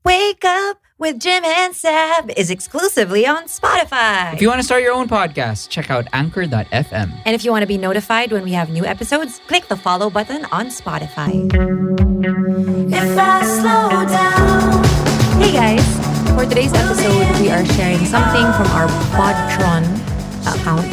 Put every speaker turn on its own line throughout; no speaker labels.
Wake Up with Jim and Sab is exclusively on Spotify.
If you want to start your own podcast, check out anchor.fm.
And if you want to be notified when we have new episodes, click the follow button on Spotify. If I slow down. Hey guys, for today's episode, we are sharing something from our podtron account,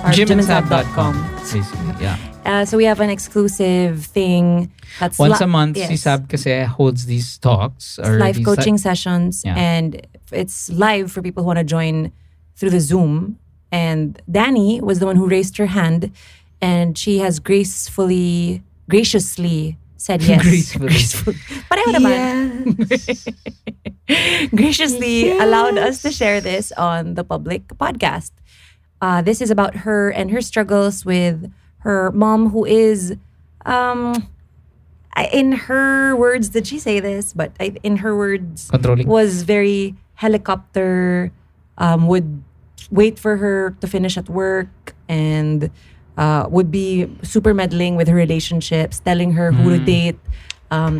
our
jimandsab.com. Basically, yeah.
So we have an exclusive thing that's
Once a month,
yes.
si Sab kasi holds these talks. Or
live
these
coaching sessions,
Yeah.
and it's live for people who want to join through the Zoom. And Dani was the one who raised her hand, and she has graciously said yes.
Gracefully.
Pareho naman. Graciously allowed us to share this on the public podcast. This is about her and her struggles with her mom, who is, in her words, did she say this? But in her words,
Controlling.
was very helicopter, would wait for her to finish at work, and would be super meddling with her relationships, telling her who to date,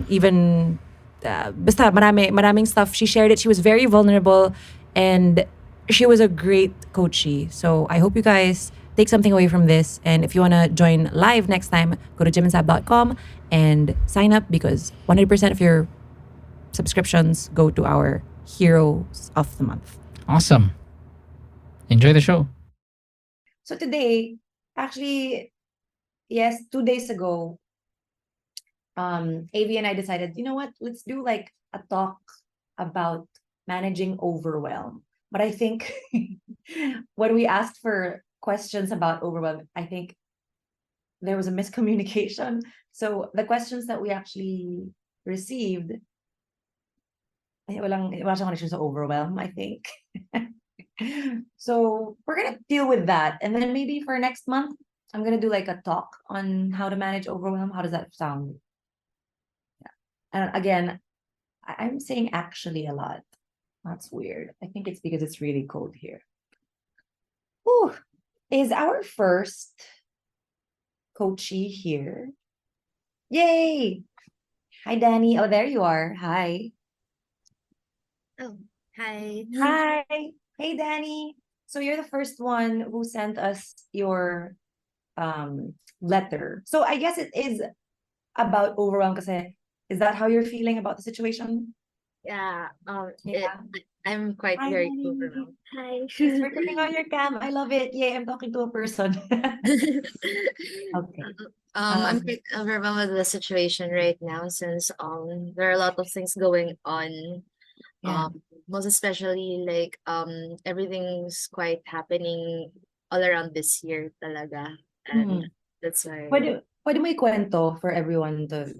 even basta maraming stuff. She shared it. She was very vulnerable, and she was a great coachee. So I hope you guys take something away from this. And if you want to join live next time, go to jimandsab.com and sign up, because 100% of your subscriptions go to our Heroes of the Month.
Awesome. Enjoy the show.
So today, actually, yes, 2 days ago, AV and I decided, you know what, let's do like a talk about managing overwhelm. But I think when we asked for questions about overwhelm, I think there was a miscommunication. So the questions that we actually received, wala siyang connection sa overwhelm, I think. So we're gonna deal with that, and then maybe for next month, I'm gonna do like a talk on how to manage overwhelm. How does that sound? Yeah. And again, I'm saying actually a lot. That's weird. I think it's because it's really cold here. Whew. Is our first coachee here? Yay! Hi, Dani. Oh, there you are. Hi.
Oh, hi.
Hi. Hey, Dani. So you're the first one who sent us your letter. So I guess it is about overwhelm kasi is that how you're feeling about the situation?
Yeah,
Yeah.
I'm quite
Hi,
very
Dani.
overwhelmed. Hi.
Thanks for turning on your cam. I love it. Yay, I'm talking to a person. Okay.
I'm quite overwhelmed with the situation right now, since there are a lot of things going on.
Yeah.
Most especially like everything's quite happening all around this year talaga. And that's why
Pwede mo ikwento for everyone to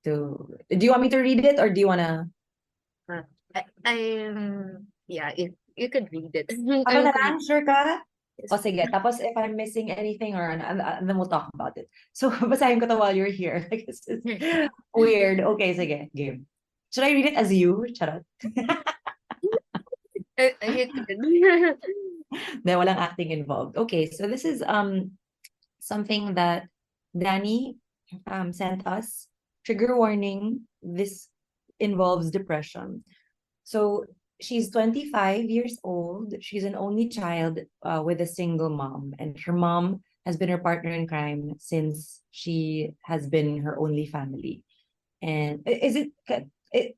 do you want me to read it or do you wanna?
yeah, you could read it.
Ako na lang, sure ka? O sige, tapos if I'm missing anything or then we'll talk about it. So basahin ko to while you're here. Like, this is weird. Okay, sige, game. Should I read it as you? Charot.
You could.
Then walang acting involved. Okay, so this is something that Dani sent us. Trigger warning, this involves depression. So she's 25 years old. She's an only child with a single mom, and her mom has been her partner in crime since she has been her only family. And is it is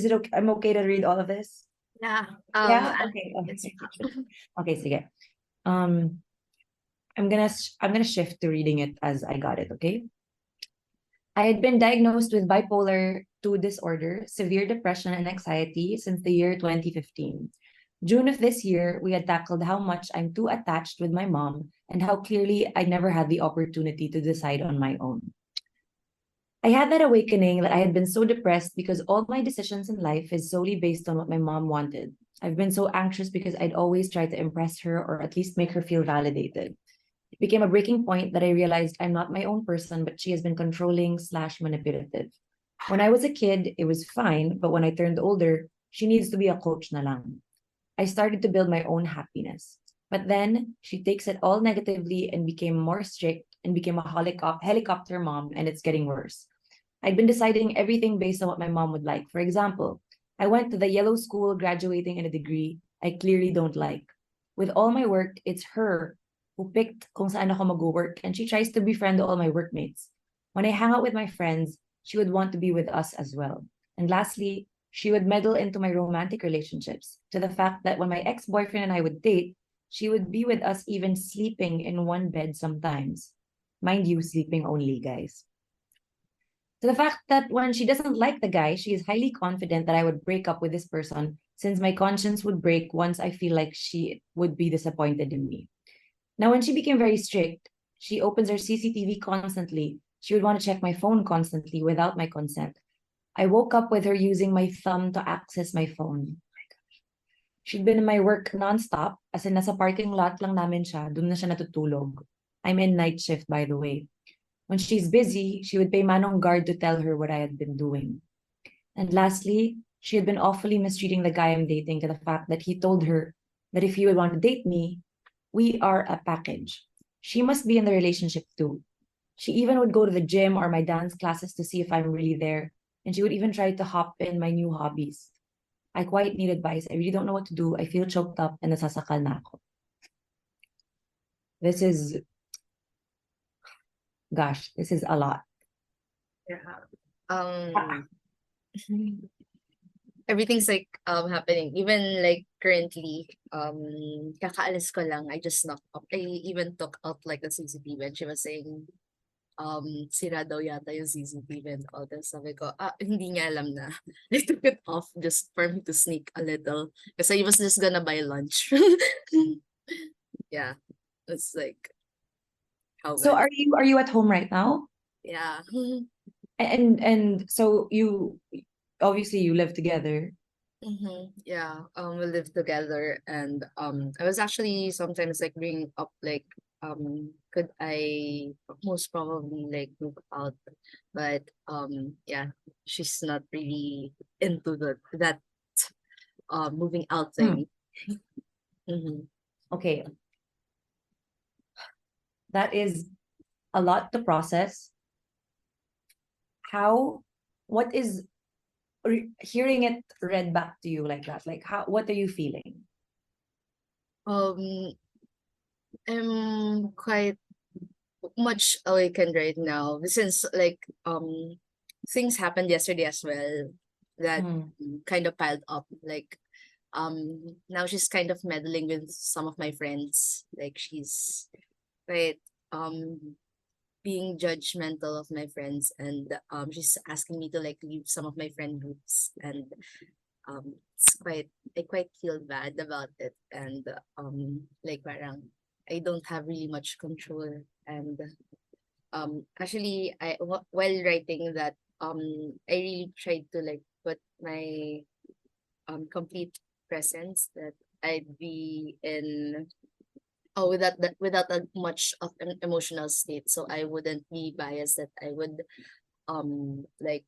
it okay? I'm okay to read all of this?
Yeah.
Yeah. Okay.
It's
Okay. Sige. I'm gonna shift to reading it as I got it. Okay. I had been diagnosed with bipolar 2 disorder, severe depression, and anxiety since the year 2015. June of this year, we had tackled how much I'm too attached with my mom and how clearly I never had the opportunity to decide on my own. I had that awakening that I had been so depressed because all my decisions in life is solely based on what my mom wanted. I've been so anxious because I'd always try to impress her or at least make her feel validated. It became a breaking point that I realized I'm not my own person, but she has been controlling/manipulative. When I was a kid, it was fine, but when I turned older, she needs to be a coach na lang. I started to build my own happiness. But then she takes it all negatively and became more strict and became a helicopter mom, and it's getting worse. I'd been deciding everything based on what my mom would like. For example, I went to the yellow school graduating in a degree I clearly don't like. With all my work, it's her who picked kung saan ako mag-work, and she tries to befriend all my workmates. When I hang out with my friends, she would want to be with us as well. And lastly, she would meddle into my romantic relationships to the fact that when my ex-boyfriend and I would date, she would be with us even sleeping in one bed sometimes. Mind you, sleeping only, guys. To the fact that when she doesn't like the guy, she is highly confident that I would break up with this person since my conscience would break once I feel like she would be disappointed in me. Now, when she became very strict, she opens her CCTV constantly. She would want to check my phone constantly without my consent. I woke up with her using my thumb to access my phone. She'd been in my work nonstop, as in nasa parking lot lang namin siya, dun na siya natutulog. I'm in night shift, by the way. When she's busy, she would pay manong guard to tell her what I had been doing. And lastly, she had been awfully mistreating the guy I'm dating to the fact that he told her that if he would want to date me, we are a package. She must be in the relationship too. She even would go to the gym or my dance classes to see if I'm really there. And she would even try to hop in my new hobbies. I quite need advice. I really don't know what to do. I feel choked up and nasasakal na ako. This is, gosh, this is a lot.
Yeah. Everything's like happening. Even like currently, kakaalis ko lang, I just knocked up. I even took out like the CCTV and she was saying, sira daw yata yung CCTV and all that. Sabi ko, hindi niya alam na. I took it off just for me to sneak a little. Kasi I was just gonna buy lunch. Yeah. It's like how
So
bad.
are you at home right now?
Yeah.
And so you obviously you live together.
Yeah. We live together and I was actually sometimes like bringing up like could I most probably like move out, but yeah, she's not really into that moving out thing.
Okay. That is a lot to process. What is hearing it read back to you like that? Like what are you feeling?
Um I'm quite much awakened right now since like things happened yesterday as well that kind of piled up like now she's kind of meddling with some of my friends, like she's quite being judgmental of my friends and she's asking me to like leave some of my friend groups and it's quite I quite feel bad about it and like parang I don't have really much control and actually while writing that I really tried to like put my complete presence that I'd be in without a much of an emotional state so I wouldn't be biased that I would like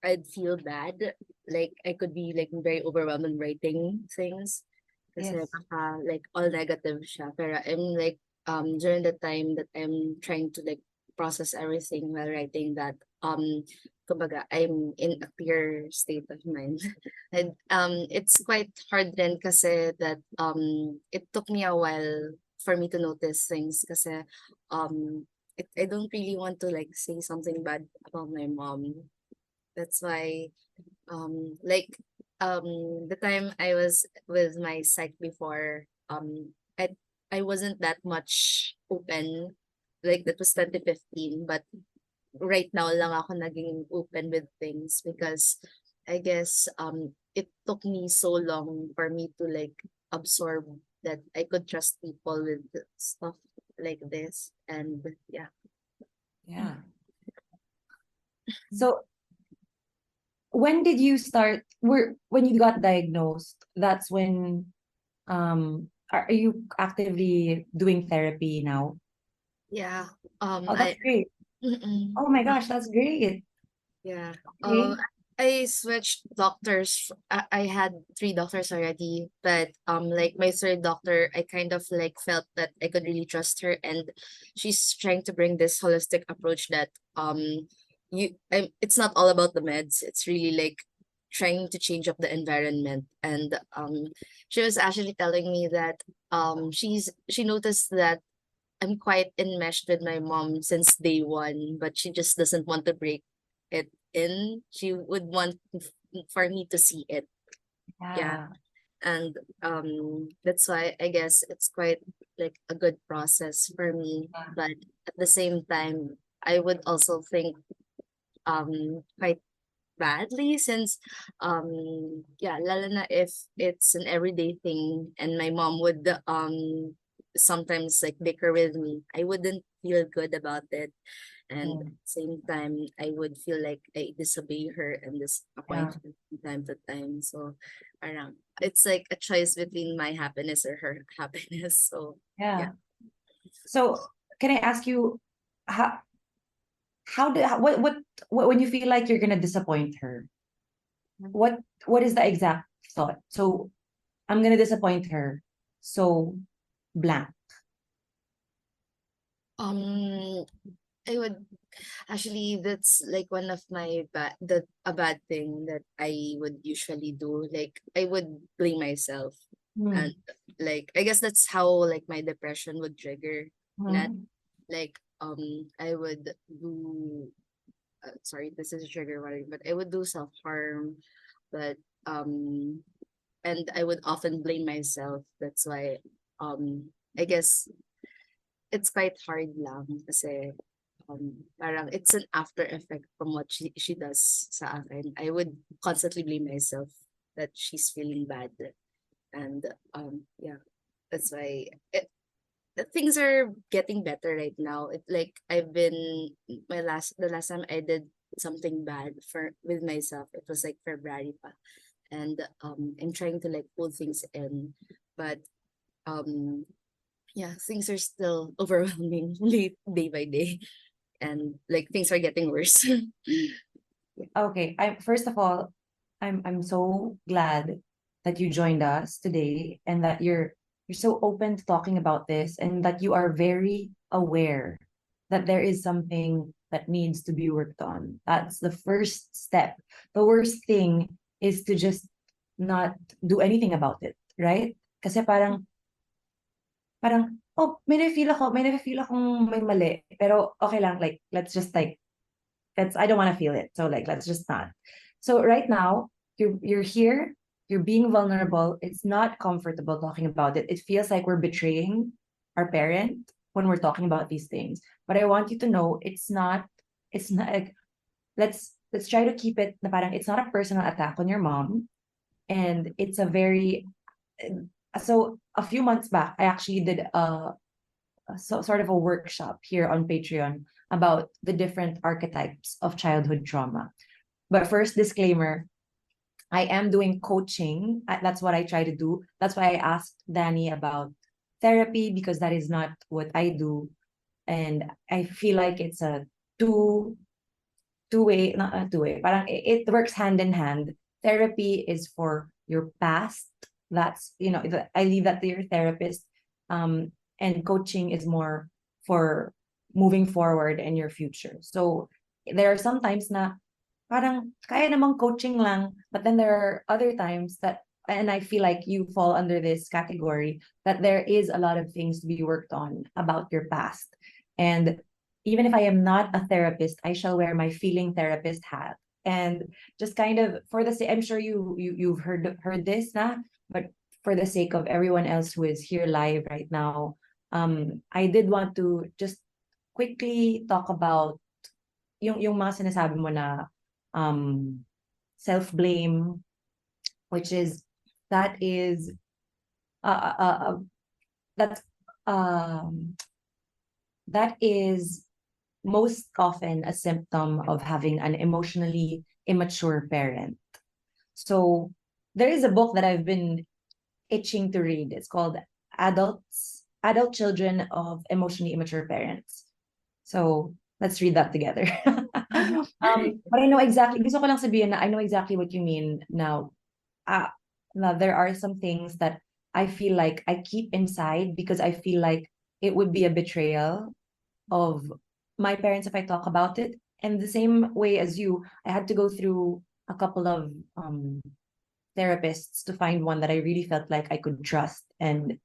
I'd feel bad like I could be like very overwhelmed in writing things kasi
Yes.
baka like all negative siya pero I'm like during the time that I'm trying to like process everything while writing that kumbaga I'm in a clear state of mind and it's quite hard then kasi that it took me a while for me to notice things kasi I don't really want to like say something bad about my mom. That's why like the time I was with my psych before I wasn't that much open, like that was 2015, but right now lang ako naging open with things because I guess it took me so long for me to like absorb that I could trust people with stuff like this and yeah.
Yeah. So when did you start when you got diagnosed, that's when are you actively doing therapy now?
Yeah.
Oh, that's great.
Mm-mm.
Oh my gosh, that's great.
Yeah.
Okay.
I switched doctors. I had three doctors already, but like my third doctor, I kind of like felt that I could really trust her, and she's trying to bring this holistic approach that it's not all about the meds. It's really like trying to change up the environment. And she was actually telling me that she noticed that I'm quite enmeshed with my mom since day one, but she just doesn't want to break it in. She would want for me to see it. Yeah. And that's why I guess it's quite like a good process for me. But at the same time, I would also think quite badly since yeah, lalo na if it's an everyday thing and my mom would sometimes like bicker with me, I wouldn't feel good about it. And at the same time, I would feel like I disobey her and disappoint her from time to time. So parang it's like a choice between my happiness or her happiness. So
Yeah. So can I ask you what when you feel like you're gonna disappoint her, what is the exact thought? So I'm gonna disappoint her. So blank.
um I would actually, that's like one of my a bad thing that I would usually do. Like I would blame myself, and like I guess that's how like my depression would trigger. Not like I would do sorry, this is a trigger warning, but I would do self-harm, but and I would often blame myself. That's why I guess it's quite hard lang kasi parang it's an after effect from what she does sa akin. I would constantly blame myself that she's feeling bad. And yeah, that's why things are getting better right now. It like I've been the last time I did something bad for with myself, it was like February pa. And I'm trying to like pull things in, but um yeah, things are still overwhelming day by day, and like things are getting worse.
Okay. I first of all, I'm so glad that you joined us today and that you're so open to talking about this and that you are very aware that there is something that needs to be worked on. That's the first step. The worst thing is to just not do anything about it, right? Kasi parang oh, may na-feel akong may mali, pero okay lang, like let's just like that's I don't want to feel it. So like let's just not. So right now, you're here, you're being vulnerable. It's not comfortable talking about it. It feels like we're betraying our parent when we're talking about these things. But I want you to know it's not like let's try to keep it na parang it's not a personal attack on your mom. And it's a very so a few months back, I actually did sort of a workshop here on Patreon about the different archetypes of childhood trauma. But first, disclaimer, I am doing coaching. That's what I try to do. That's why I asked Dani about therapy because that is not what I do. And I feel like it's a two-way, not a two-way, parang it works hand in hand. Therapy is for your past. That's, I leave that to your therapist. And coaching is more for moving forward in your future. So there are some times na parang kaya namang coaching lang, but then there are other times that, and I feel like you fall under this category, that there is a lot of things to be worked on about your past. And even if I am not a therapist, I shall wear my feeling therapist hat. And just kind of for the sake, I'm sure you've heard this na, but for the sake of everyone else who is here live right now, I did want to just quickly talk about yung mga sinasabi mo na self-blame, which is that is that's that is most often a symptom of having an emotionally immature parent. So there is a book that I've been itching to read. It's called Adult Children of Emotionally Immature Parents. So let's read that together. But I know exactly, gusto ko lang sabihin na I know exactly what you mean now. Now there are some things that I feel like I keep inside because I feel like it would be a betrayal of my parents if I talk about it. And the same way as you, I had to go through a couple of therapists to find one that I really felt like I could trust and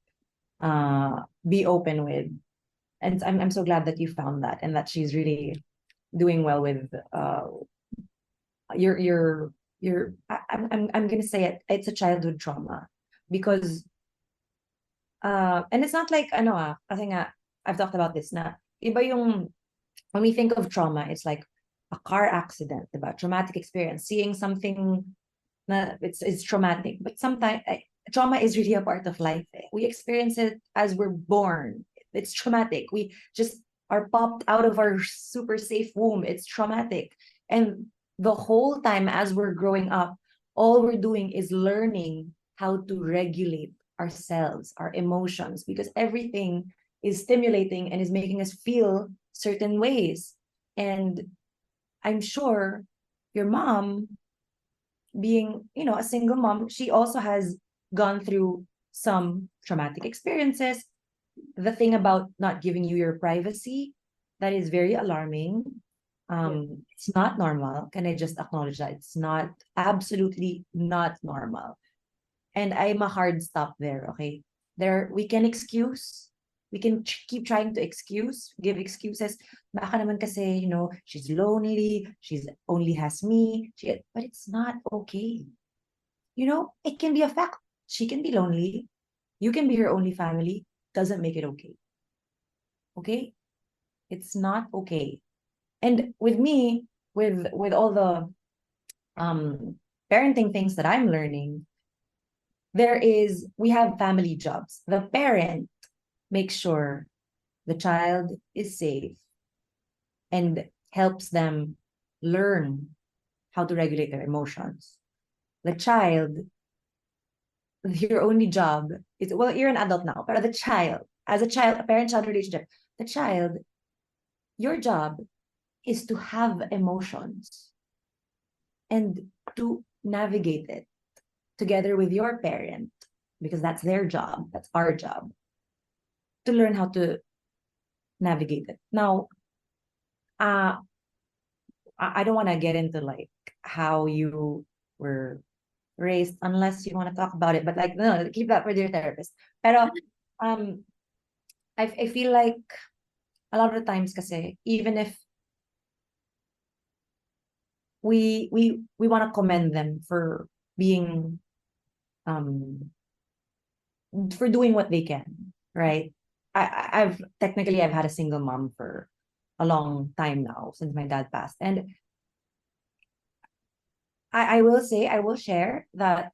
be open with. And I'm so glad that you found that, and that she's really doing well with your I'm gonna say it, it's a childhood trauma, because and it's not like ano kasi nga I've talked about this na iba yung, when we think of trauma, it's like a car accident, diba? Traumatic experience, seeing something na it's traumatic, but sometimes trauma is really a part of life. We experience it as we're born. It's traumatic. We just are popped out of our super safe womb. It's traumatic. And the whole time as we're growing up, all we're doing is learning how to regulate ourselves, our emotions, because everything is stimulating and is making us feel certain ways. And I'm sure your mom, being, a single mom, she also has gone through some traumatic experiences. The thing about not giving you your privacy, that is very alarming. It's not normal. Can I just acknowledge that? It's not, absolutely not normal. And I'm a hard stop there, okay? We can excuse, we can keep trying to give excuses. Baka naman kasi, she's lonely, she's only has me, but it's not okay. It can be a fact. She can be lonely. You can be her only family. Doesn't make it okay. Okay? It's not okay. And with me, with all the parenting things that I'm learning, we have family jobs. The parent makes sure the child is safe and helps them learn how to regulate their emotions. The child, your only job is, well, you're an adult now, but the child, as a child, a parent-child relationship, the child, your job is to have emotions and to navigate it together with your parent, because that's their job, that's our job, to learn how to navigate it. Now, I don't want to get into like how you were raised, unless you want to talk about it, but like, no, keep that for your therapist. Pero I feel like a lot of the times kasi, even if we want to commend them for being for doing what they can, right? I've had a single mom for a long time now, since my dad passed, and I will say, I will share that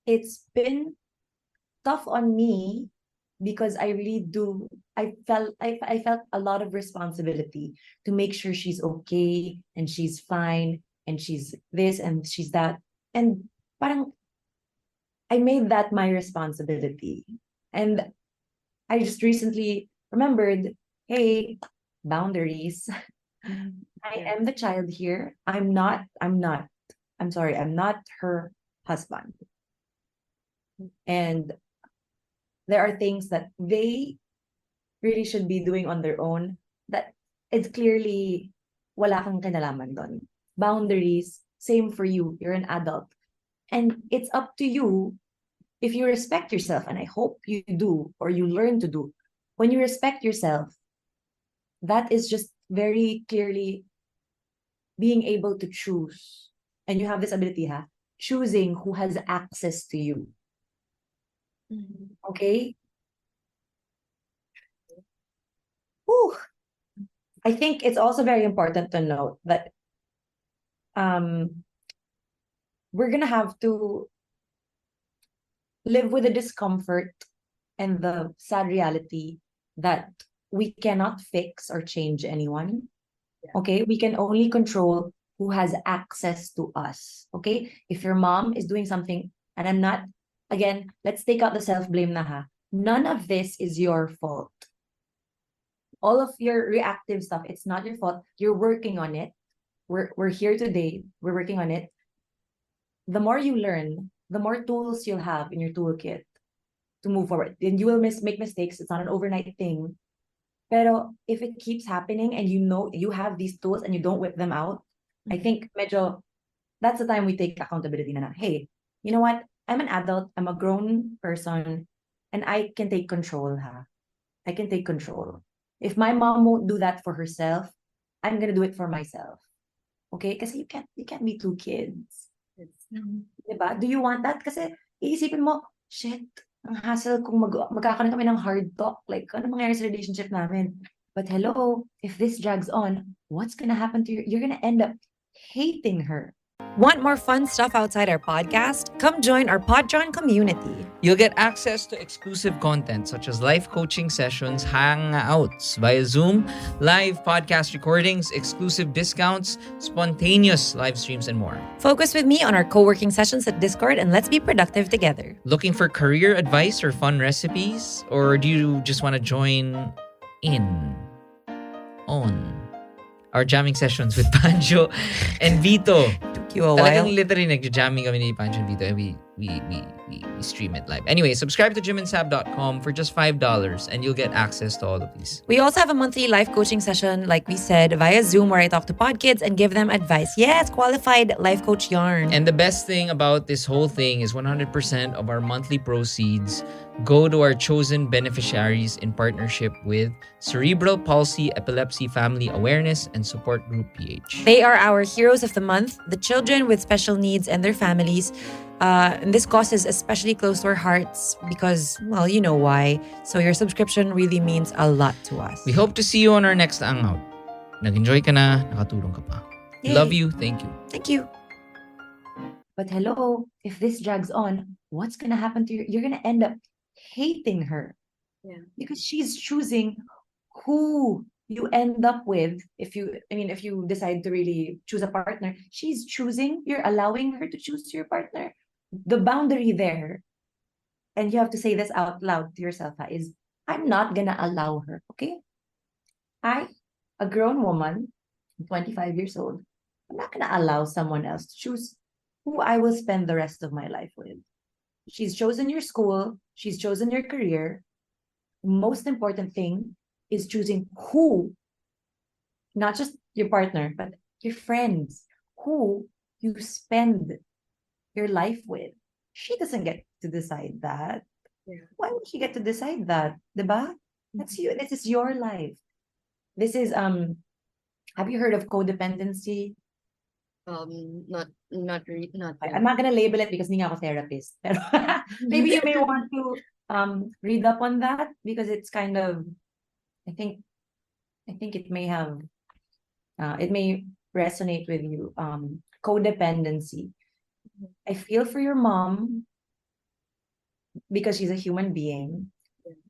it's been tough on me, because I really do, I felt a lot of responsibility to make sure she's okay and she's fine and she's this and she's that, and parang I made that my responsibility. And I just recently remembered, hey, boundaries. I am the child here. I'm sorry, I'm not her husband. And there are things that they really should be doing on their own that it's clearly wala kang kinalaman doon. Boundaries, same for you. You're an adult. And it's up to you, if you respect yourself, and I hope you do, or you learn to do. When you respect yourself, that is just very clearly being able to choose. And you have this ability, choosing who has access to you. Okay? Whew. I think it's also very important to note that we're gonna have to live with the discomfort and the sad reality that we cannot fix or change anyone. Okay, we can only control who has access to us. Okay, if your mom is doing something, and I'm not, again, let's take out the self-blame na. None of this is your fault. All of your reactive stuff, it's not your fault. You're working on it. We're here today. We're working on it. The more you learn, the more tools you'll have in your toolkit to move forward. Then you will make mistakes. It's not an overnight thing. Pero if it keeps happening and you know you have these tools and you don't whip them out, I think medyo that's the time we take accountability na, hey, you know what? I'm an adult, I'm a grown person, and I can take control, ha. I can take control. If my mom won't do that for herself, I'm gonna do it for myself. Okay? Kasi you can't be two kids. Diba? Do you want that? Kasi iisipin mo, shit, ang hassle kung magkakaroon kami ng hard talk. Like, ano mangyayari sa relationship namin? But hello, if this drags on, what's gonna happen to you? You're gonna end up hating her.
Want more fun stuff outside our podcast? Come join our podtron community.
You'll get access to exclusive content such as live coaching sessions, hangouts via Zoom, live podcast recordings, exclusive discounts, spontaneous live streams, and more.
Focus with me on our co-working sessions at Discord and let's be productive together.
Looking for career advice or fun recipes? Or do you just want to join in on our jamming sessions with Pancho and Vito?
Took you a while.
Talagang literally nagja-jamming kami ni Pancho and Vito and we stream it live. Anyway, subscribe to jimandsab.com for just $5 and you'll get access to all of these.
We also have a monthly life coaching session, like we said, via Zoom where I talk to pod kids and give them advice. Yes, qualified life coach yarn.
And the best thing about this whole thing is 100% of our monthly proceeds go to our chosen beneficiaries in partnership with Cerebral Palsy Epilepsy Family Awareness and Support Group PH.
They are our heroes of the month, the children with special needs and their families. And this cause is especially close to our hearts because, well, you know why. So your subscription really means a lot to us.
We hope to see you on our next hangout. Nag-enjoy ka na, nakatulong ka pa.
Yay.
Love you, thank you.
Thank you.
But hello, if this drags on, what's gonna happen to you? You're gonna end up hating her.
Yeah.
Because she's choosing who you end up with. If you decide to really choose a partner, she's choosing, you're allowing her to choose your partner. The boundary there, and you have to say this out loud to yourself, is I'm not gonna allow her, okay? I, a grown woman, 25 years old, I'm not gonna allow someone else to choose who I will spend the rest of my life with. She's chosen your school, she's chosen your career. Most important thing is choosing who, not just your partner, but your friends, who you spend your life with. She doesn't get to decide that.
Yeah.
Why would she get to decide that? Diba? That's you. This is your life. This is have you heard of codependency?
Not
I'm not gonna label it because hindi nga ako therapist. Pero maybe you may want to read up on that because it's kind of, I think it may have it may resonate with you. Codependency. I feel for your mom because she's a human being.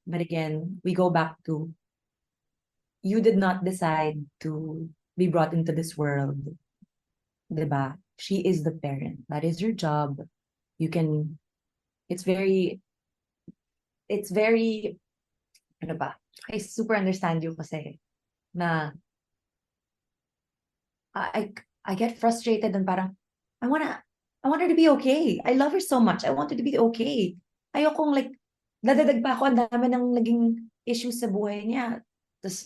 But again, we go back to you did not decide to be brought into this world. Diba? She is the parent. That is your job. You can, it's very, ano ba? I super understand you kasi na I get frustrated and parang I want her to be okay. I love her so much. I want her to be okay. Ayokong like dadadag pa ako, ang dami ng naging issues sa buhay niya.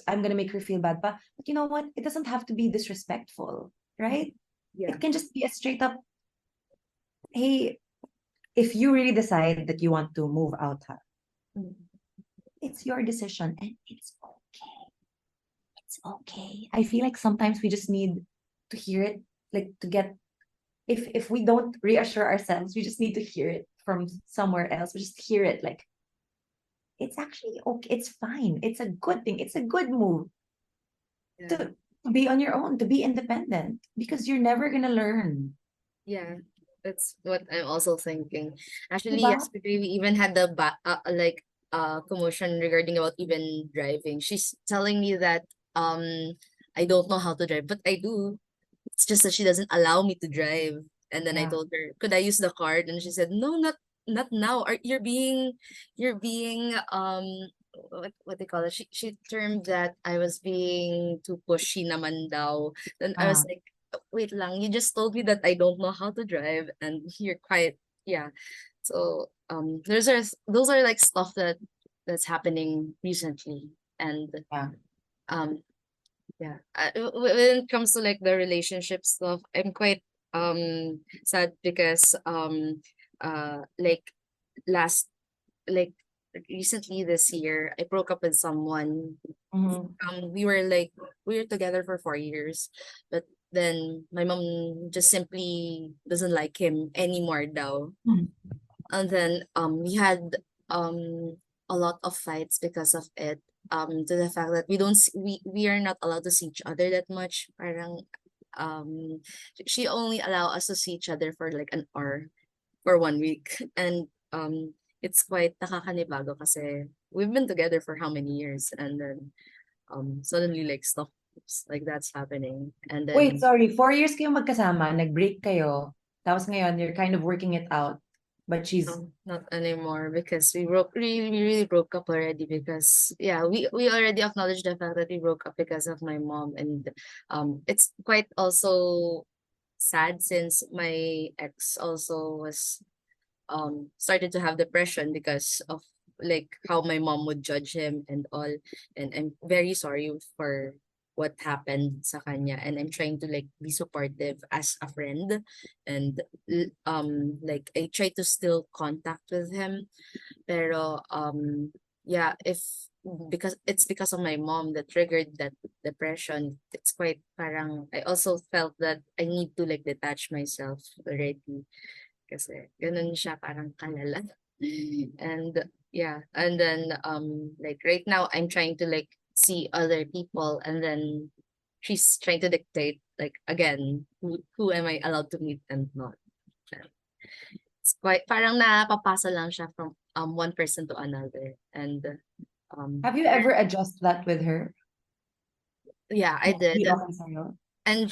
I'm gonna make her feel bad pa. But you know what? It doesn't have to be disrespectful, right?
Yeah.
It can just be a straight up, hey, if you really decide that you want to move out, it's your decision and it's okay. It's okay. I feel like sometimes we just need to hear it, like to get, if we don't reassure ourselves, we just need to hear it from somewhere else. We just hear it like, it's actually okay. It's fine. It's a good thing. It's a good move to be on your own, to be independent, because you're never gonna learn.
Yeah, that's what I'm also thinking. Actually,
Diba?
yesterday we even had the commotion regarding about even driving. She's telling me that I don't know how to drive, but I do. It's just that she doesn't allow me to drive. And then I
Yeah.
told her, could I use the card? And she said, no, not now. You're being what they call it? She termed that I was being too pushy naman daw. Then I was
Ah.
like, wait lang, you just told me that I don't know how to drive and you're quite, yeah. So those are like stuff that's happening recently. And
Yeah.
yeah, when it comes to like the relationship stuff, I'm quite sad because like last like recently this year I broke up with someone.
Mhm.
We were together for 4 years, but then my mom just simply doesn't like him anymore now.
Mhm.
And then we had um a lot of fights because of it. To the fact that we are not allowed to see each other that much. Parang she only allow us to see each other for like an hour for 1 week. And it's quite nakakanibago kasi we've been together for how many years, and then suddenly like stuff like that's happening. And
Wait,
then
sorry. 4 years kayo magkasama, nag-break kayo. Tapos ngayon, you're kind of working it out. But she's,
no, not anymore, because we really broke up already, because yeah, we already acknowledged the fact that we broke up because of my mom. And it's quite also sad since my ex also was started to have depression because of like how my mom would judge him and all. And I'm very sorry for what happened sa kanya, and I'm trying to like be supportive as a friend. And like I try to still contact with him, pero yeah, if because it's because of my mom that triggered that depression, it's quite parang I also felt that I need to like detach myself already, kasi ganun siya parang kalala. And yeah, and then like right now I'm trying to like see other people, and then she's trying to dictate like again who am I allowed to meet and not. It's quite parang napapasa lang siya from one person to another. And
have you ever adjusted that with her?
yeah, I did.
Be okay sa'yo?
And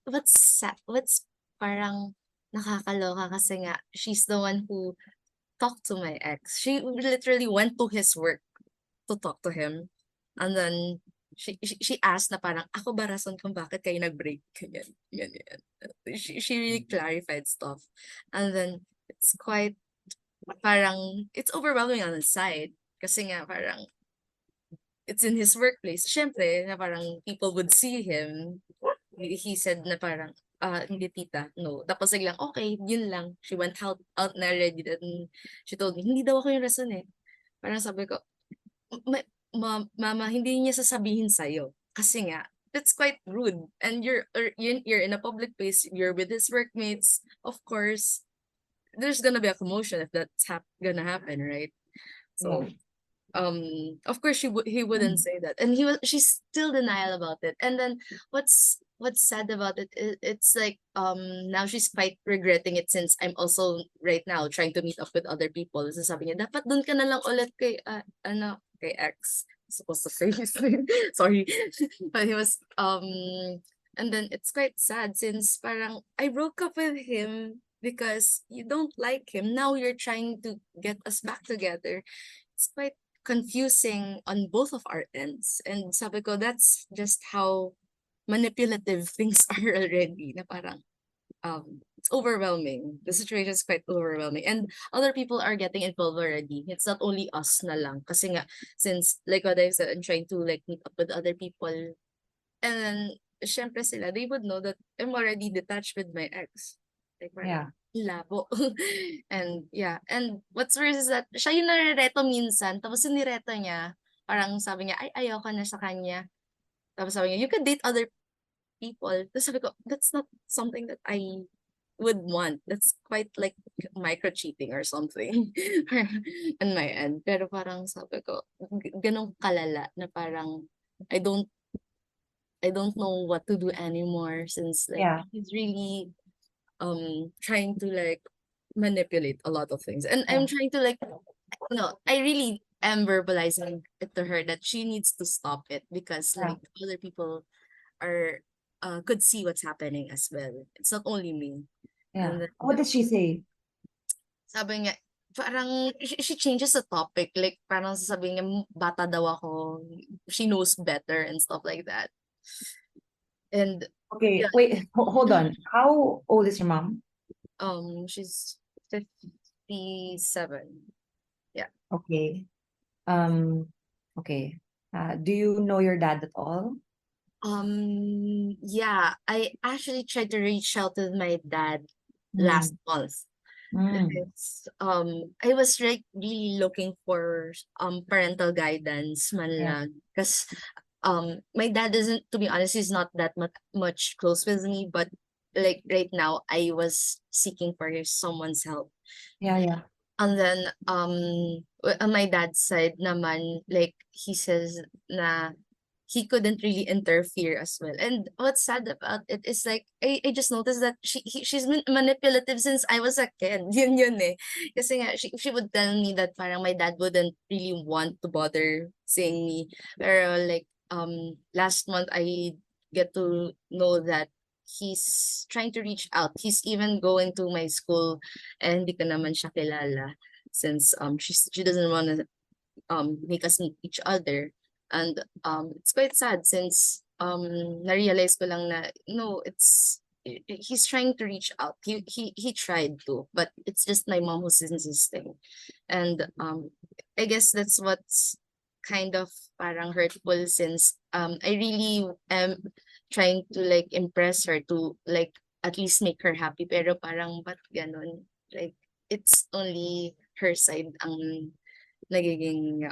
what's parang nakakaloka kasi nga she's the one who talked to my ex. She literally went to his work to talk to him. And then she asked na parang ako ba rason kung bakit kayo nag-break, ganyan, ganyan. She really clarified stuff. And then it's quite parang it's overwhelming on the side, kasi nga parang it's in his workplace. Siyempre, na parang people would see him. He said na parang, hindi tita, no. Tapos biglang, okay, yun lang. She went out na already. Then she told me, hindi daw ako yung rason eh. Parang sabi ko, mama, hindi niya sasabihin sa'yo. Kasi nga, that's quite rude. And you're in a public place, you're with his workmates. Of course, there's gonna be a commotion if that's gonna happen, right? So,
Yeah.
of course he wouldn't say that, and she's still denial about it. And then what's sad about it, it's like now she's quite regretting it, since I'm also right now trying to meet up with other people. So sabi niya, dapat dun ka na lang ulit kay kay ex, supposed to say his name. Sorry. But he was and then it's quite sad, since parang I broke up with him because you don't like him. Now you're trying to get us back together. It's quite confusing on both of our ends. And sabi ko, that's just how manipulative things are already. Na parang, it's overwhelming. The situation is quite overwhelming. And other people are getting involved already. It's not only us na lang. Kasi nga, since, like what I said, I'm trying to like meet up with other people. And then, syempre sila, they would know that I'm already detached with my ex. Like,
Yeah.
parang, labo. And yeah, and what's worse is that siya yung nare-reto minsan, tapos yung nireto niya, parang sabi niya, ay, ayoko na sa kanya. Tapos sabi niya, you could date other people. Tapos sabi ko, that's not something that I would want. That's quite like micro-cheating or something on my end. Pero parang sabi ko, ganong kalala na parang I don't I don't know what to do anymore, since like
Yeah.
he's really trying to like manipulate a lot of things. And
Yeah.
I'm trying to like no, I really am verbalizing it to her that she needs to stop it, because
Yeah.
like other people are could see what's happening as well. It's not only me.
Yeah.
And then
What did she say?
sabi niya, parang she changes the topic. Like parang sasabihin niya, bata daw ako. She knows better and stuff like that. And
Okay,
yeah,
wait, hold on. How old is your mom?
she's 57. Yeah.
Okay. Okay. Do you know your dad at all?
Yeah, I actually tried to reach out to my dad last
Mm.
month.
Mm.
I was like really looking for parental guidance man
Yeah.
lang, because my dad isn't, to be honest, he's not that much close with me, but like right now I was seeking for someone's help.
Yeah, yeah.
And then on my dad's side naman, like he says na he couldn't really interfere as well. And what's sad about it is like I just noticed that she's been manipulative since I was a kid. Yun eh. Kasi nga she would tell me that parang my dad wouldn't really want to bother seeing me. Pero like last month I get to know that he's trying to reach out. He's even going to my school and hindi ko naman siya kilala since she doesn't want to make us meet each other. And it's quite sad since na-realize ko lang na no, he's trying to reach out. He tried to, but it's just my mom who's insisting. And I guess that's what's kind of parang hurtful since I really am trying to like impress her to like at least make her happy, pero parang ba't ganon, like it's only her side ang nagiging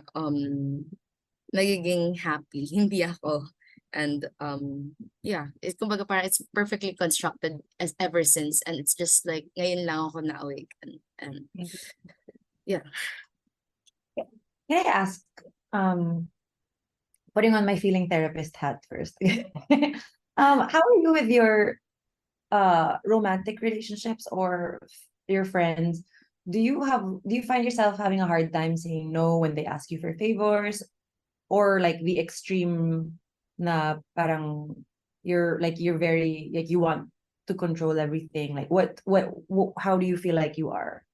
nagiging happy, hindi ako. And yeah, kumbaga parang it's perfectly constructed as ever since, and it's just like ngayon lang ako na awake, and yeah.
Can I ask, um, putting on my feeling therapist hat first. How are you with your romantic relationships or your friends? Do you find yourself having a hard time saying no when they ask you for favors, or like the extreme na parang you're very like you want to control everything? Like how do you feel like you are?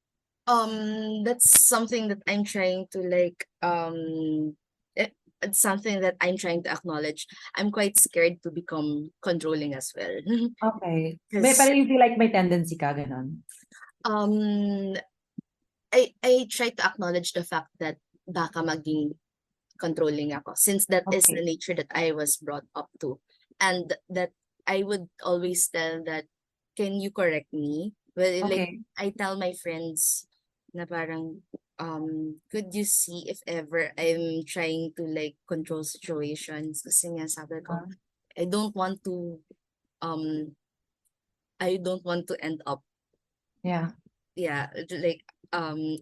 That's something that I'm trying to like it's something that I'm trying to acknowledge. I'm quite scared to become controlling as well.
Okay. May
Because
parang you feel like may tendency ka ganon.
um I try to acknowledge the fact that baka maging controlling ako, since that is the
Okay.
nature that I was brought up to, and that I would always tell that, can you correct me? Well, like
Okay.
I tell my friends na parang could you see if ever I'm trying to like control situations, kasi nga sabi ko I don't want to um I don't want to end up,
Yeah.
yeah, like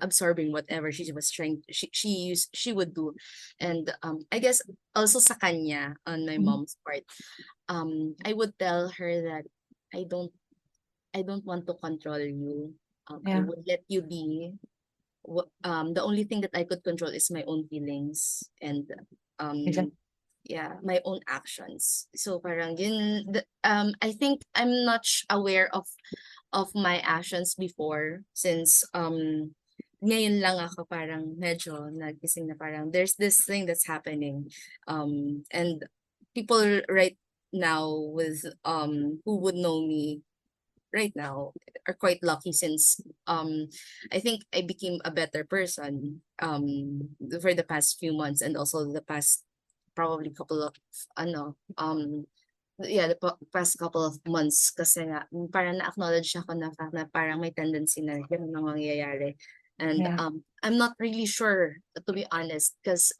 absorbing whatever she was trying she would do. And I guess also sa kanya, on my
Mhm.
mom's part, I would tell her that I don't I don't want to control you. I
Yeah.
would let you be. The only thing that I could control is my own feelings, and
Exactly.
yeah, my own actions. So parang yun, I think I'm not aware of my actions before, since ngayon lang ako parang medyo nagising na parang there's this thing that's happening, and people right now with who would know me right now are quite lucky, since I think I became a better person for the past few months, and also the past probably couple of ano yeah, the past couple of months, kasi nga parang na-acknowledge ako na fact na parang may tendency na ganun ang mangyayari. And
Yeah.
I'm not really sure, to be honest, because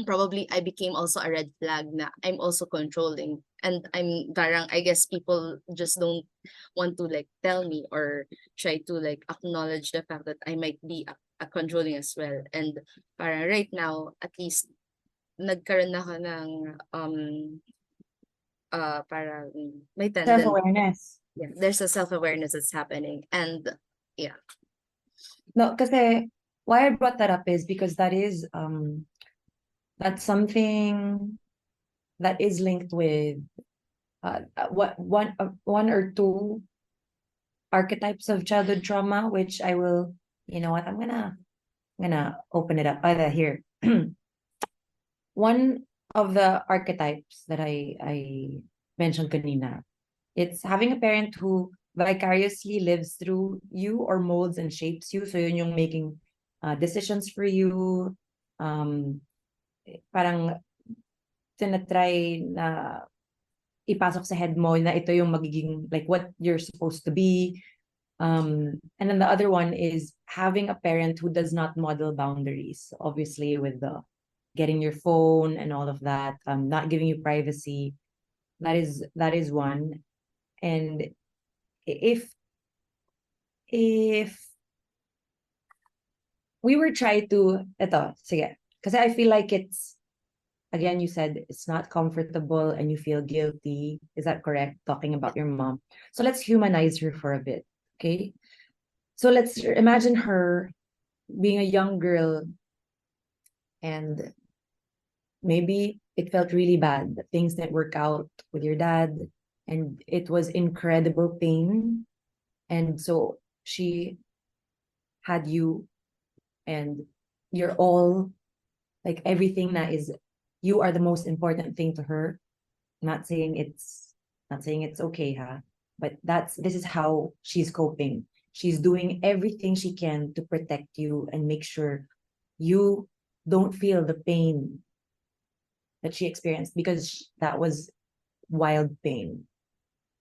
probably I became also a red flag na I'm also controlling, and I'm parang I guess people just don't want to like tell me or try to like acknowledge the fact that I might be a controlling as well. And parang right now at least nagkaroon ako ng parang may tendency,
Self-awareness.
yeah, there's a self-awareness that's happening. And yeah.
No, kasi why I brought that up is because that's something that is linked with what one or two archetypes of childhood trauma, which I will, you know what, I'm gonna open it up either here. One of the archetypes that I mentioned kanina, it's having a parent who vicariously lives through you or molds and shapes you. So yun yung making decisions for you, um, parang tinatry na ipasok sa head mo na ito yung magiging like what you're supposed to be. And then the other one is having a parent who does not model boundaries, obviously with the getting your phone and all of that, not giving you privacy. That is one. And if we were try to sige, kasi I feel like it's, again, you said it's not comfortable and you feel guilty. Is that correct? Talking about your mom. So let's humanize her for a bit, okay? So let's imagine her being a young girl and maybe it felt really bad that things didn't work out with your dad and it was incredible pain. And so she had you and you're all like everything that is, you are the most important thing to her. Not saying it's okay, huh? But this is how she's coping. She's doing everything she can to protect you and make sure you don't feel the pain that she experienced, because that was wild pain.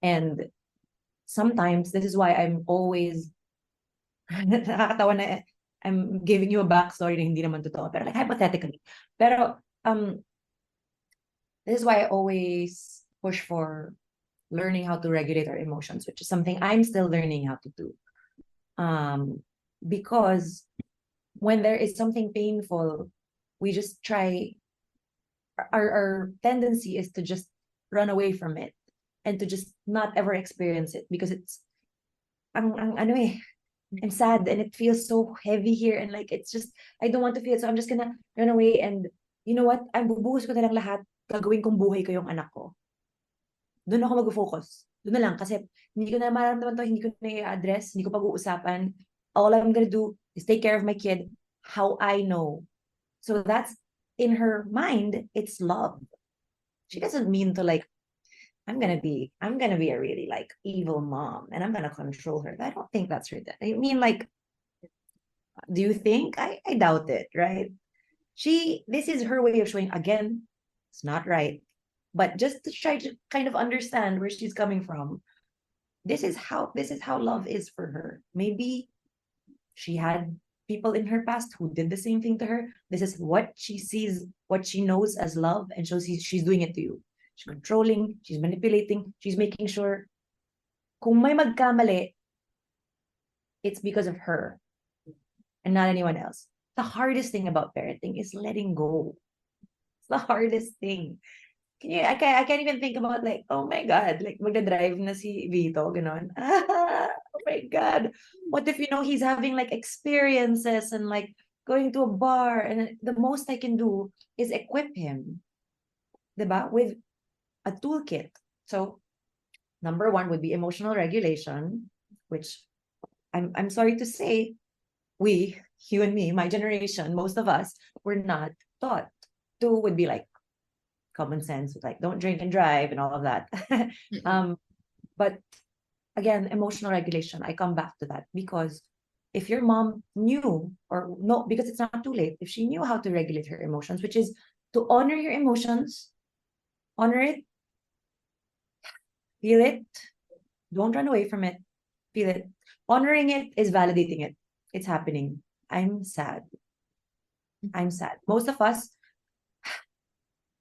And sometimes this is why I'm always nakakatawa na I'm giving you a backstory na hindi naman totoo, pero like hypothetically. Pero this is why I always push for learning how to regulate our emotions, which is something I'm still learning how to do. Because when there is something painful, we just try, our tendency is to just run away from it and to just not ever experience it, because it's ano eh, I'm sad and it feels so heavy here, and like it's just, I don't want to feel it, so I'm just gonna run away. And you know what, I'm bubuhos ko na lang lahat, gagawin kong buhay ko yung anak ko. Doon ako mag-focus. Doon na lang, kasi hindi ko na maramdaman to, hindi ko na i-address, hindi ko pag-uusapan. All I'm gonna do is take care of my kid how I know. So that's, in her mind, it's love. She doesn't mean to like, I'm gonna be a really like evil mom and I'm gonna control her. I don't think that's her. I mean, like, do you think? I doubt it, right? This is her way of showing, again, it's not right. But just to try to kind of understand where she's coming from. This is how love is for her. Maybe she had people in her past who did the same thing to her. This is what she sees, what she knows as love, and she's doing it to you. She's controlling, she's manipulating, she's making sure kung may magkamali, it's because of her and not anyone else. The hardest thing about parenting is letting go. It's the hardest thing. I can't even think about like, oh my God, like magdadrive na si Vito, ganon. Oh my God. What if, he's having like experiences and like going to a bar, and the most I can do is equip him, diba? With a toolkit. So number one would be emotional regulation, which I'm sorry to say, you and me, my generation, most of us were not taught. Two would be like common sense, with like don't drink and drive and all of that. But again, emotional regulation, I come back to that, because if your mom knew, or no, because it's not too late, if she knew how to regulate her emotions, which is to honor your emotions, honor it, feel it, don't run away from it, feel it. Honoring it is validating it. It's happening. I'm sad. Most of us,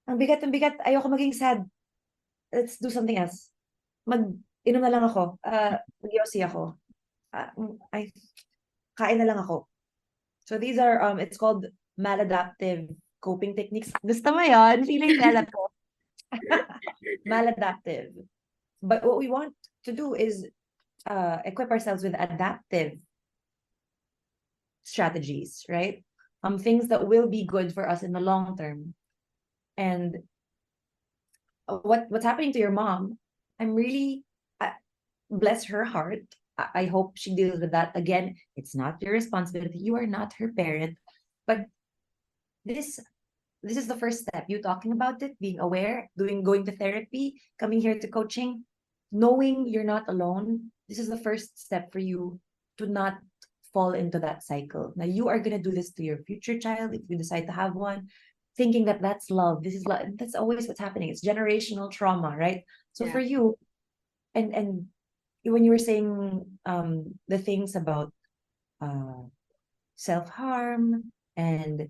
ang bigat, ayoko maging sad. Let's do something else. Inom na lang ako. Mag-yosi ako. Kain na lang ako. So these are, it's called maladaptive coping techniques. Gusto mo yun? Feeling nila ko. Maladaptive. But what we want to do is equip ourselves with adaptive strategies, right? Things that will be good for us in the long term. And what's happening to your mom, I'm really, bless her heart. I hope she deals with that. Again, it's not your responsibility. You are not her parent. But this is the first step. You talking about it, being aware, going to therapy, coming here to coaching, knowing you're not alone. This is the first step for you to not fall into that cycle. Now, you are going to do this to your future child if you decide to have one. thinking that that's love. This is love. That's always what's happening. It's generational trauma, right? So
Yeah.
for you, and when you were saying the things about self-harm and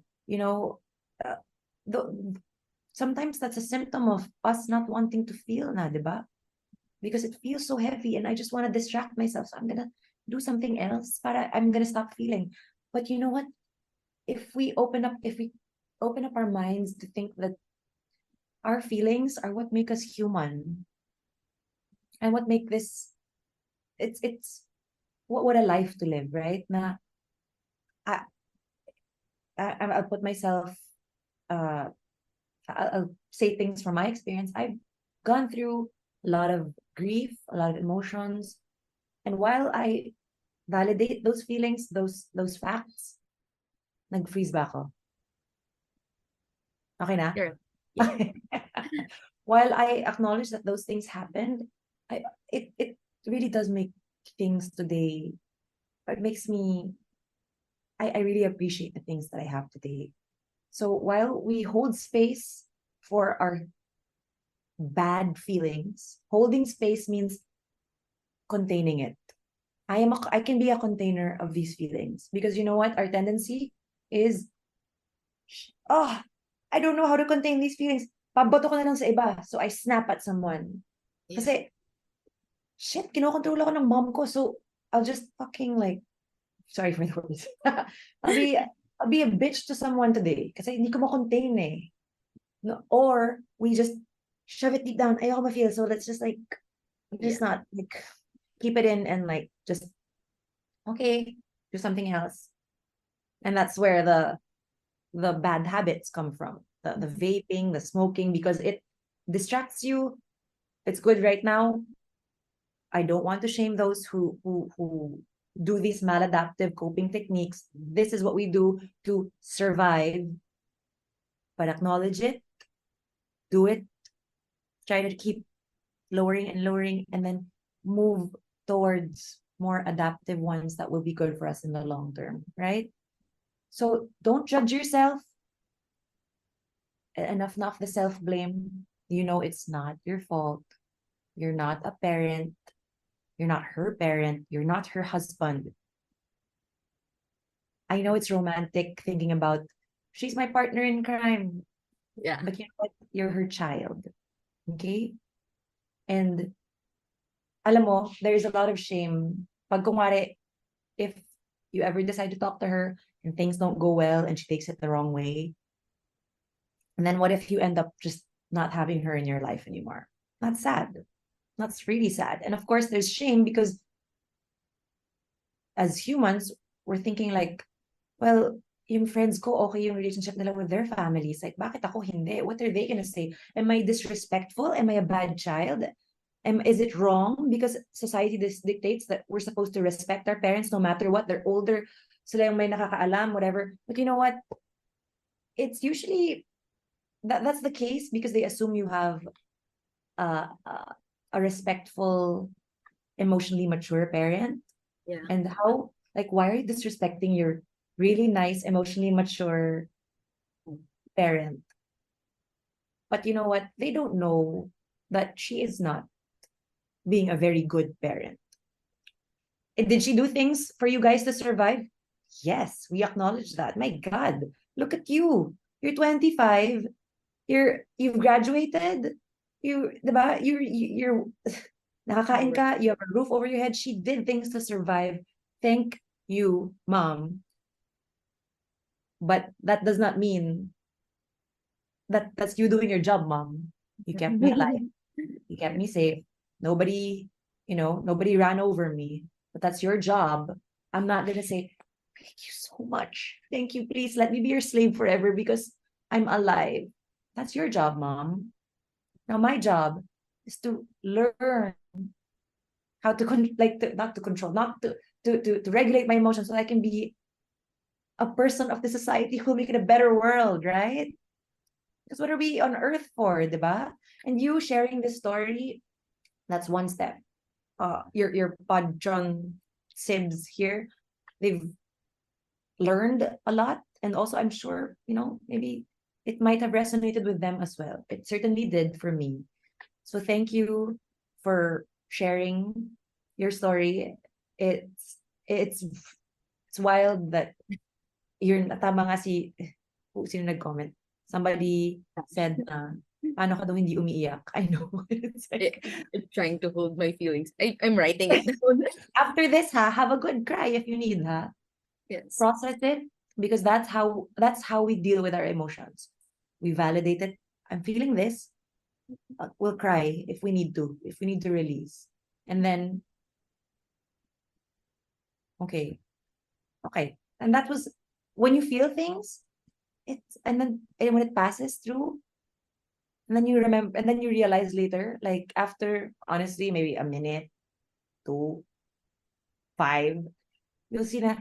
uh, the, sometimes that's a symptom of us not wanting to feel na, diba? Because it feels so heavy and I just want to distract myself. So I'm gonna do something else, para I'm gonna stop feeling. But you know what? If we open up our minds to think that our feelings are what make us human and what make this, it's what a life to live, right? Na I, I'll put myself uh I'll say things from my experience. I've gone through a lot of grief, a lot of emotions, and while I validate those feelings, those facts, nag-freeze ba ako? Okay na?
Sure. Yeah.
While I acknowledge that those things happened, it really does make things today. It makes me. I really appreciate the things that I have today. So while we hold space for our bad feelings, holding space means containing it. I can be a container of these feelings because you know what? Our tendency is, oh, I don't know how to contain these feelings. Pabato ko na lang sa iba. So I snap at someone.
Yeah.
Kasi, shit, kinokontrol ako ng mom ko. So I'll just fucking like, sorry for the words. I'll be a bitch to someone today. Kasi hindi ko ma-contain eh. No, or we just shove it deep down. Ayoko ma-feel. So let's just like, just not like, keep it in and like, just, okay, do something else. And that's where the bad habits come from. The vaping, the smoking, because it distracts you. It's good right now. I don't want to shame those who do these maladaptive coping techniques. This is what we do to survive. But acknowledge it, do it, try to keep lowering and lowering, and then move towards more adaptive ones that will be good for us in the long term, right? So don't judge yourself. Enough the self-blame. You know it's not your fault. You're not a parent. You're not her parent. You're not her husband. I know it's romantic thinking about, she's my partner in crime.
Yeah.
But you know what? You're her child. Okay? And alam mo, there's a lot of shame. Pag kumare, if you ever decide to talk to her and things don't go well and she takes it the wrong way, and then what if you end up just not having her in your life anymore? That's sad. That's really sad. And of course, there's shame because as humans, we're thinking like, well, yung friends ko, okay yung relationship nila with their families. Like, bakit ako hindi? What are they gonna say? Am I disrespectful? Am I a bad child? Is it wrong? Because society dictates that we're supposed to respect our parents no matter what. They're older, sila yung may nakakaalam, whatever. But you know what? It's usually, that's the case because they assume you have a respectful, emotionally mature parent.
Yeah.
And how, like, why are you disrespecting your really nice, emotionally mature parent? But you know what? They don't know that she is not being a very good parent. And did she do things for you guys to survive? Yes, we acknowledge that. My God, look at you. You're 25. You've graduated. Diba? You're nakakain ka. You have a roof over your head. She did things to survive. Thank you, mom. But that does not mean that that's you doing your job, mom. You kept me alive. You kept me safe. Nobody ran over me. But that's your job. I'm not gonna say, thank you so much. Thank you. Please let me be your slave forever because I'm alive. That's your job, mom. Now my job is to learn how to to regulate my emotions so I can be a person of the society who make it a better world, right? Because what are we on earth for, diba? And you sharing this story, that's one step. Your podtron sibs here, they've learned a lot, and also I'm sure maybe it might have resonated with them as well. It certainly did for me. So thank you for sharing your story. It's it's wild that you're tama nga si sino nag-comment. Somebody said na paano ka daw hindi umiiyak. I know. It's like,
I'm trying to hold my feelings. I'm writing it down.
after this, have a good cry if you need,
Yes.
process it, because that's how we deal with our emotions. We validate it. I'm feeling this. We'll cry if we need to, release, and then okay, and that was when you feel things. And when it passes through, and then you remember, and then you realize later, like after honestly maybe a minute, 2, 5, you'll see na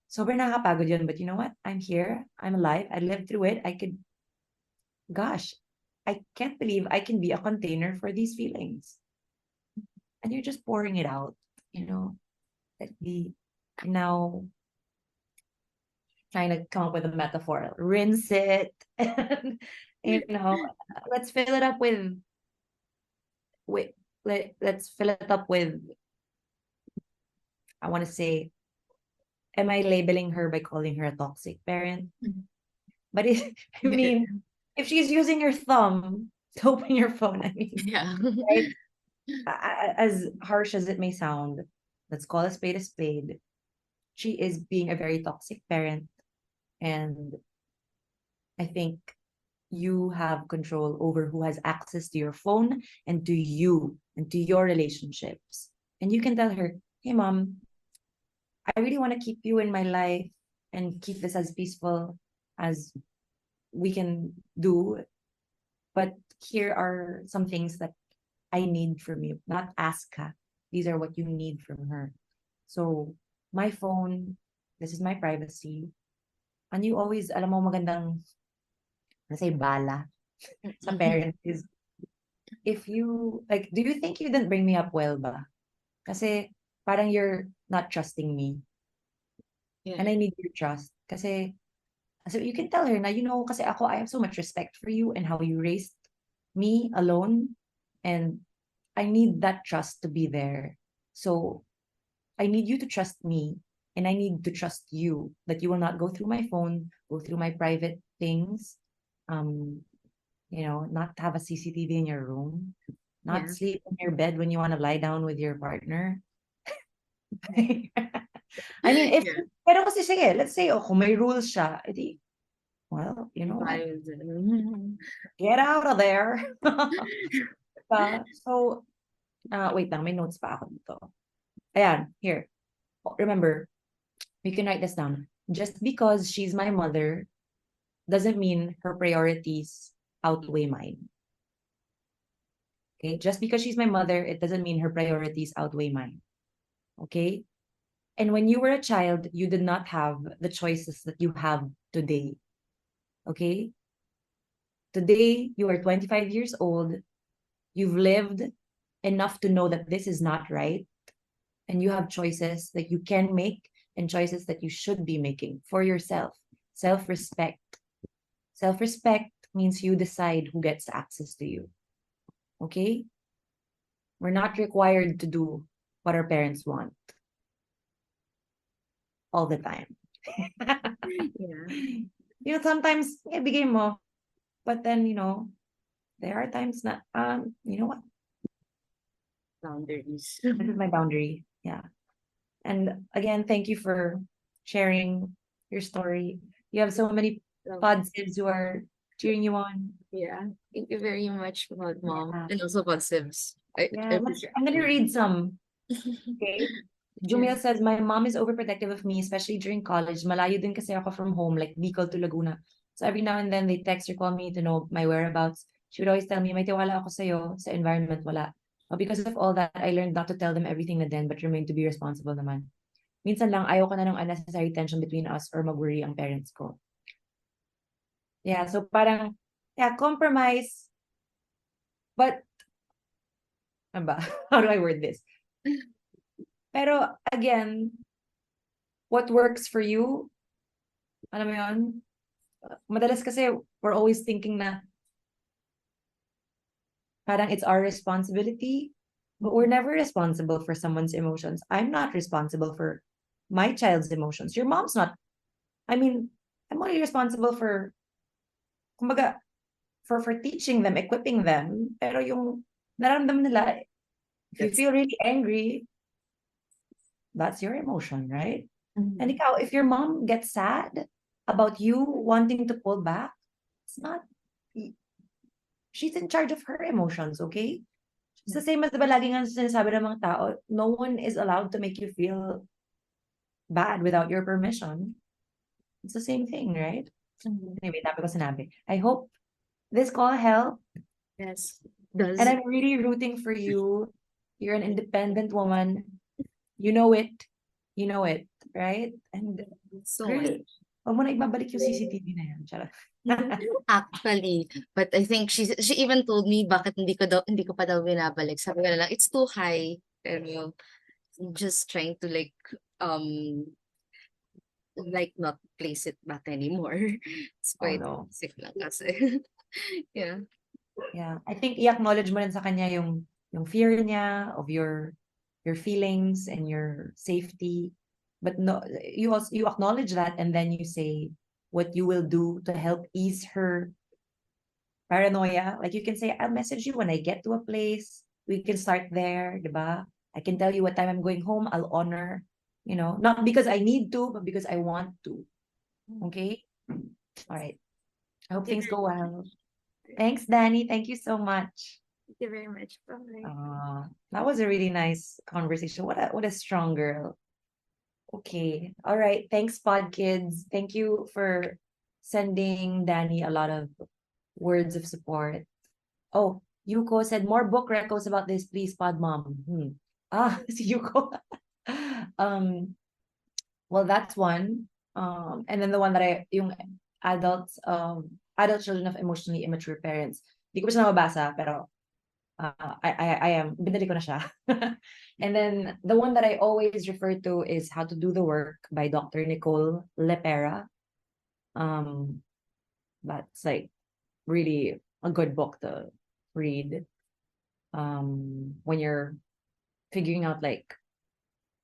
sobrang nakakapagod yun. But you know what? I'm here. I'm alive. I lived through it. Gosh, I can't believe I can be a container for these feelings. And you're just pouring it out, Like now trying to come up with a metaphor. Rinse it. And, let's fill it up with let's fill it up with, I want to say, am I labeling her by calling her a toxic parent? But I mean, if she's using her thumb to open your phone, I mean,
Yeah.
right? As harsh as it may sound, let's call a spade a spade. She is being a very toxic parent. And I think you have control over who has access to your phone and to you and to your relationships. And you can tell her, hey, mom, I really want to keep you in my life and keep this as peaceful as we can do. But here are some things that I need from you, not ask her. These are what you need from her. So my phone, this is my privacy. And you always, alam mo, magandang, let's say, bala sa parent is, if you, like, do you think you didn't bring me up well ba? Kasi parang you're not trusting me.
Yeah.
And I need your trust. Kasi, so you can tell her na, kasi ako, I have so much respect for you and how you raised me alone. And I need that trust to be there. So I need you to trust me, and I need to trust you that you will not go through my phone, go through my private things, not have a CCTV in your room, not
Yeah.
sleep in your bed when you want to lie down with your partner. I mean,
Yeah.
pero kasi sige, let's say, kung may rules siya, edi, well, you know what? Get out of there. So, wait lang, may notes pa ako dito. Ayan, here. Remember, you can write this down. Just because she's my mother doesn't mean her priorities outweigh mine. Okay? Just because she's my mother, it doesn't mean her priorities outweigh mine. Okay? And when you were a child, you did not have the choices that you have today. Okay? Today, you are 25 years old. You've lived enough to know that this is not right. And you have choices that you can make and choices that you should be making for yourself. Self-respect. Self-respect means you decide who gets access to you. Okay? We're not required to do what our parents want all the time.
Yeah.
Sometimes, bigay mo. But then, there are times that, you know what?
Boundaries.
This is my boundary. Yeah. And again, thank you for sharing your story. You have so many podsibs who are cheering you on.
Yeah. Thank you very much, Mom.
Yeah.
And also Podsibs. I appreciate
I'm gonna read some. Okay. Jumil
Yeah.
says, my mom is overprotective of me, especially during college. Malayo din kasi ako from home, like Bicol to Laguna. So every now and then, they text or call me to know my whereabouts. She would always tell me, may tiwala ako sa'yo, sa environment, wala. But because of all that, I learned not to tell them everything na din, but remain to be responsible naman. Minsan lang, ayaw ko na ng unnecessary tension between us or mag-worry ang parents ko. Yeah, so parang, compromise. But, ano ba? How do I word this? Pero, again, what works for you, alam mo yun, madalas kasi we're always thinking na parang it's our responsibility, but we're never responsible for someone's emotions. I'm not responsible for my child's emotions. Your mom's not. I mean, I'm only responsible for, kumbaga, for teaching them, equipping them. Pero yung nararamdaman nila, if you
That's
feel really angry, that's your emotion, right?
Mhm.
And ikaw, if your mom gets sad about you wanting to pull back, it's not, she's in charge of her emotions, okay? It's the same as diba lagi nga sinasabi ng mga tao, no one is allowed to make you feel bad without your permission. It's the same thing, right? Anyway, dami ko sinabi. I hope this call helped.
Yes. Does.
And I'm really rooting for you. You're an independent woman. You know it. You know it, right? And
So
girl, wag mo na ibabalik yung CCTV na yan. Charot.
actually, but I think she even told me bakit hindi ko pa daw binabalik. Sabi ko na lang, it's too high. Pero I'm just trying to not place it back anymore. It's
Oh
quite
no.
sick lang kasi. Yeah.
Yeah. I think i-acknowledge mo rin sa kanya yung fear niya of your feelings and your safety. But no, you acknowledge that and then you say what you will do to help ease her paranoia. Like you can say, I'll message you when I get to a place. We can start there, diba? I can tell you what time I'm going home. I'll honor, not because I need to, but because I want to. Okay? All right. I hope things go well. Thanks, Dani. Thank you so much.
Thank you very much. Bye.
That was a really nice conversation. What a strong girl. Okay. All right. Thanks, Pod Kids. Thank you for sending Dani a lot of words of support. Oh, Yuko said more book recos about this, please, Pod Mom. Si Yuko. Well, that's one. And then the one that yung adult children of emotionally immature parents. Di ko pa siya nababasa, pero I am, binili ko na siya. And then the one that I always refer to is How to Do the Work by Dr. Nicole Lepera. That's like really a good book to read when you're figuring out like,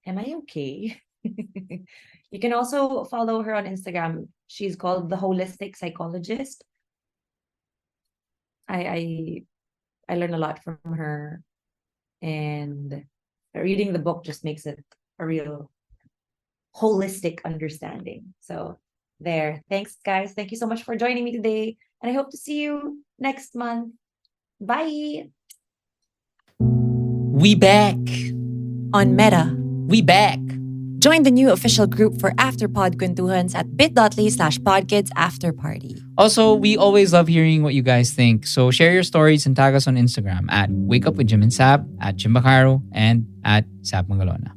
am I okay? You can also follow her on Instagram. She's called The Holistic Psychologist. I learn a lot from her, and reading the book just makes it a real holistic understanding. So there. Thanks, guys. Thank you so much for joining me today. And I hope to see you next month. Bye.
We back.
On Meta,
We back.
join the new official group for Afterpod Kwentuhans at bit.ly/podkidsafterparty.
Also, we always love hearing what you guys think. So share your stories and tag us on Instagram at Wake Up with Jim and Sab, at Jim Bacaro, and at Sab Mangalona.